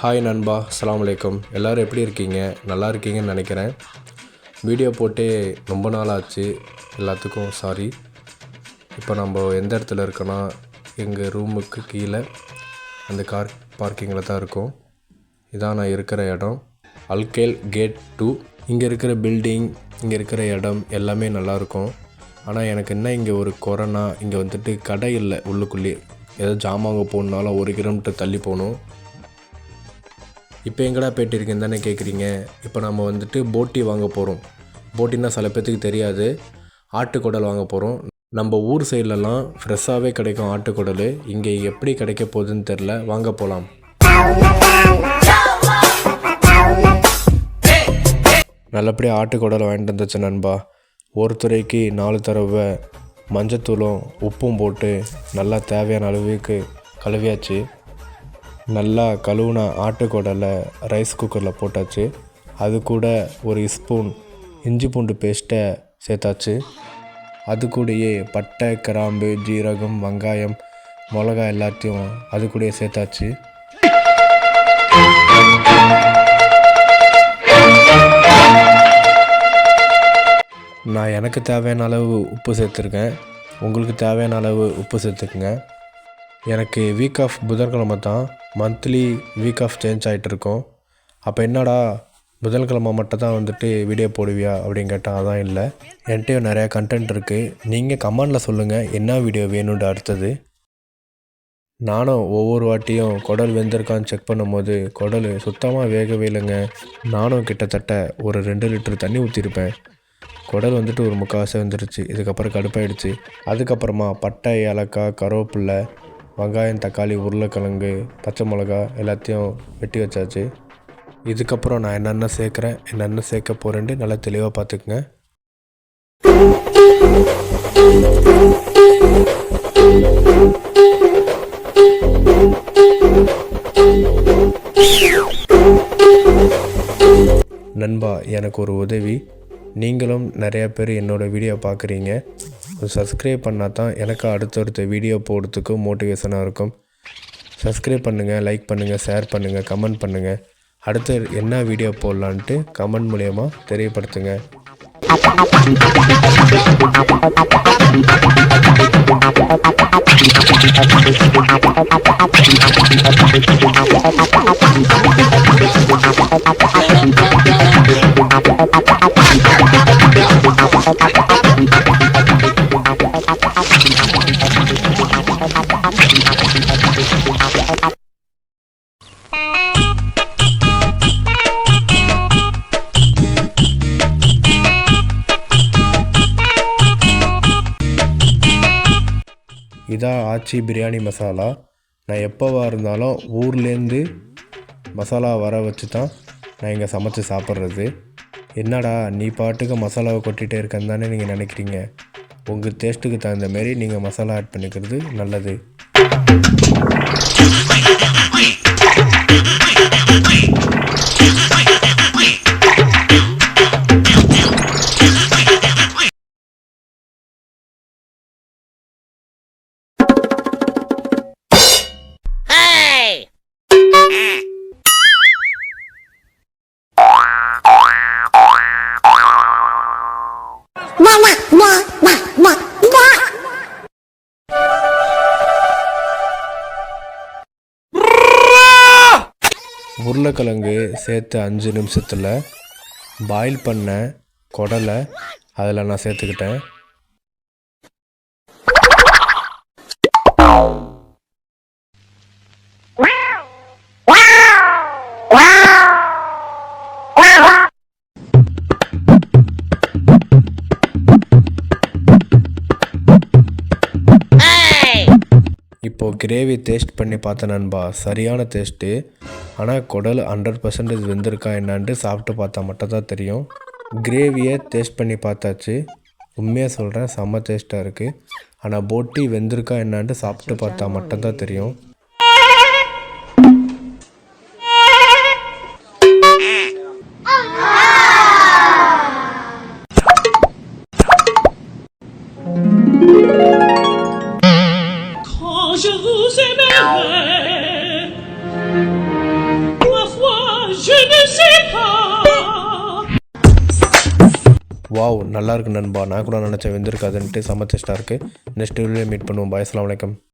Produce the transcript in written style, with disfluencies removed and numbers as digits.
Hi நண்பா, அஸ்ஸலாமு அலைக்கும். எல்லோரும் எப்படி இருக்கீங்க? நல்லா இருக்கீங்கன்னு நினைக்கிறேன். வீடியோ போட்டே ரொம்ப நாள் ஆச்சு, எல்லாத்துக்கும் சாரி. இப்போ நம்ம எந்த இடத்துல இருக்கோன்னா, எங்கள் ரூமுக்கு கீழே அந்த கார் பார்க்கிங்கில் தான் இருக்கோம். இதான் நான் இருக்கிற இடம், அல்கேல் கேட் 2. இங்கே இருக்கிற பில்டிங், இங்கே இருக்கிற இடம் எல்லாமே நல்லாயிருக்கும். ஆனால் எனக்கு என்ன இங்கே ஒரு கொரோனா, இங்கே வந்துட்டு கடை இல்லை. உள்ளுக்குள்ளேயே ஏதோ ஜாமாங்க போகணுன்னாலும் 1 கிலோமீட்டர் தள்ளி போகணும். இப்போ எங்கடா போய்ட்டு இருக்கேன்னு தானே கேட்குறீங்க. இப்போ நம்ம வந்துட்டு போட்டி வாங்க போகிறோம். போட்டின்னா சில பேர்த்துக்கு தெரியாது, ஆட்டுக்குடல் வாங்க போகிறோம். நம்ம ஊர் சைட்லலாம் ஃப்ரெஷ்ஷாகவே கிடைக்கும் ஆட்டுக்குடல். இங்கே எப்படி கிடைக்க போகுதுன்னு தெரில, வாங்க போகலாம். நல்லபடியாக ஆட்டுக்குடல் வாங்கிட்டு வந்துச்சு நண்பா. ஒரு துறைக்கு 4 தடவை மஞ்சத்தூளும் உப்பும் போட்டு நல்லா தேவையான அளவுக்கு கழுவியாச்சு. நல்லா கழுவுன ஆட்டுக்குடலை ரைஸ் குக்கரில் போட்டாச்சு. அது கூட 1 ஸ்பூன் இஞ்சி பூண்டு பேஸ்ட்டை சேர்த்தாச்சு. அது கூடயே பட்டை, கிராம்பு, ஜீரகம், வெங்காயம், மிளகா எல்லாத்தையும் அது கூடயே சேர்த்தாச்சு. நான் எனக்கு தேவையான அளவு உப்பு சேர்த்துருக்கேன், உங்களுக்கு தேவையான அளவு உப்பு சேர்த்துக்குங்க. எனக்கு வீக் ஆஃப் புதன்கிழமை தான், மந்த்லி வீக் ஆஃப் சேஞ்ச் ஆகிட்டுருக்கோம். அப்போ என்னடா புதன்கிழமை மட்டும் தான் வந்துட்டு வீடியோ போடுவியா அப்படின்னு கேட்டால் அதான் இல்லை, என்கிட்ட நிறையா கண்டென்ட் இருக்குது. நீங்கள் கமெண்டில் சொல்லுங்கள் என்ன வீடியோ வேணும்னு அடுத்தது. நானும் ஒவ்வொரு வாட்டியும் குடல் வெந்திருக்கான்னு செக் பண்ணும்போது குடல் சுத்தமாக வேகவே இல்லைங்க. நானும் கிட்டத்தட்ட ஒரு 2 லிட்டர் தண்ணி ஊற்றிருப்பேன். குடல் வந்துட்டு ஒரு முக்கால்வாசி வந்துருச்சு. இதுக்கப்புறம் கடுப்பாயிடுச்சு. அதுக்கப்புறமா பட்டை, ஏலக்காய், கருவேப்பில்லை, வெங்காயம், தக்காளி, உருளைக்கிழங்கு, பச்சை மிளகா எல்லாத்தையும் வெட்டி வச்சாச்சு. இதுக்கப்புறம் நான் என்னென்ன சேர்க்குறேன், என்னென்ன சேர்க்க போகிறேன்ட்டு நல்லா தெளிவாக பார்த்துக்குங்க. நண்பா, எனக்கு ஒரு உதவி. நீங்களும் நிறையா பேர் என்னோடய வீடியோ பார்க்குறீங்க. சப்ஸ்கிரைப் பண்ணால் தான் எனக்கு அடுத்தடுத்த வீடியோ போடுறதுக்கும் மோட்டிவேஷனாக இருக்கும். சப்ஸ்கிரைப் பண்ணுங்கள், லைக் பண்ணுங்கள், ஷேர் பண்ணுங்கள், கமெண்ட் பண்ணுங்கள். அடுத்து என்ன வீடியோ போடலான்ட்டு கமெண்ட் மூலயமா தெரியப்படுத்துங்க. இதான் ஆச்சி பிரியாணி மசாலா. நான் எப்போவா இருந்தாலும் ஊர்லேருந்து மசாலா வர வச்சு தான் நான் இங்கே சமைச்சு சாப்பிட்றது. என்னடா நீ பாட்டுக்கு மசாலாவை கொட்டிகிட்டே இருக்கேன்னு தானே நீங்கள் நினைக்கிறீங்க. உங்கள் டேஸ்ட்டுக்கு தகுந்த மாரி நீங்கள் மசாலா ஆட் பண்ணிக்கிறது நல்லது. உருளைக்கிழங்கு சேர்த்து 5 நிமிஷத்தில் பாயில் பண்ண குடலை அதில் நான் சேர்த்துக்கிட்டேன். இப்போது கிரேவி டேஸ்ட் பண்ணி பார்த்தேன் நண்பா, சரியான டேஸ்ட்டு. ஆனால் குடல் 100% வெந்திருக்கா என்னான்ட்டு சாப்பிட்டு பார்த்தா மட்டும் தான் தெரியும். கிரேவியை டேஸ்ட் பண்ணி பார்த்தாச்சு, உண்மையாக சொல்கிறேன் செம்ம டேஸ்ட்டாக இருக்குது. ஆனால் போட்டி வெந்திருக்கா என்னான்ட்டு சாப்பிட்டு பார்த்தா மட்டும்தான் தெரியும். Quand je vous aimerai wow, நல்லா இருக்கு நண்பா. நான் கூட நினச்சேன் வெந்திருக்காதுன்ட்டு. செம்ம டேஸ்ட்டாக இருக்குது. நெக்ஸ்ட் வீடியோவில் மீட் பண்ணுவோம். பாய், அஸ்ஸலாமு அலைக்கும்.